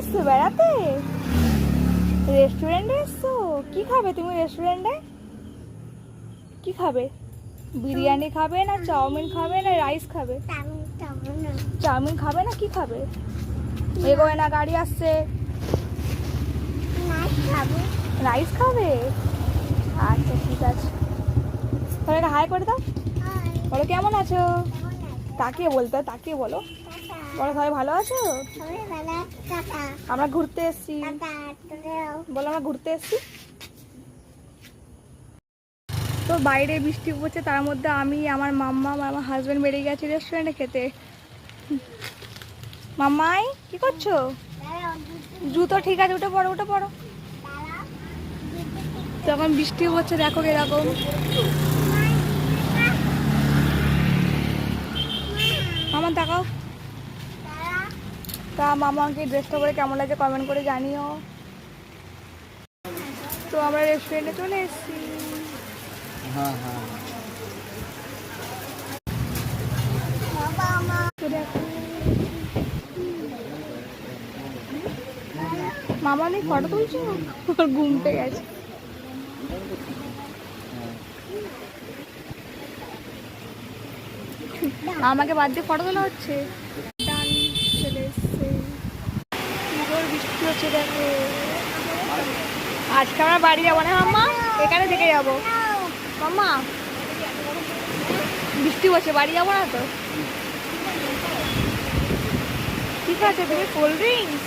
এসছো বেড়াতে? রেস্টুরেন্টে এসছো? কি খাবে তুমি রেস্টুরেন্টে? কি খাবে? বিরিয়ানি খাবে না চাউমিন খাবে না রাইস খাবে? চাউমিন খাবে না কি খাবে? এগোয় না, গাড়ি আসছে। রাইস খাবে? আচ্ছা ঠিক আছে, তাহলে হাই করে দাও। বলো কেমন আছো? তাকিয়ে বলতে হয়, তাকিয়ে বলো। বলো সবাই ভালো আছো? আমরা ঘুরতে এসছি। বলো আমরা ঘুরতে এসছি। তো বাইরে বৃষ্টি পড়ছে, তার মধ্যে আমি আমার মাম্মা আর আমার হাজব্যান্ড বেরিয়ে গেছি রেস্টুরেন্টে খেতে। মাম্মাই কি করছো? জুতো ঠিক আছে, উঠে পড়ো উঠে পড়ো। তখন বৃষ্টি পড়ছে, দেখো এরকম। মামা তাকাও। তা মামাকে ড্রেসটা করে কেমন লাগে কমেন্ট করে জানিও। তো আমরা রেস্টুরেন্টে চলে এসেছি। হ্যাঁ হ্যাঁ মামা নেই, ফটো তুলছো? ঘুমতে গেছে। আমাকে বাদ দিয়ে ফটো তোলা হচ্ছে। ডান, চলে এসছে। বৃষ্টি হচ্ছে দেখো। আজকে আমরা বাড়ি যাবো না মাম্মা, এখানে থেকে যাবো। মাম্মা বৃষ্টি হচ্ছে, বাড়ি যাবো না তো? ঠিক আছে, তুমি কোল্ড ড্রিঙ্কস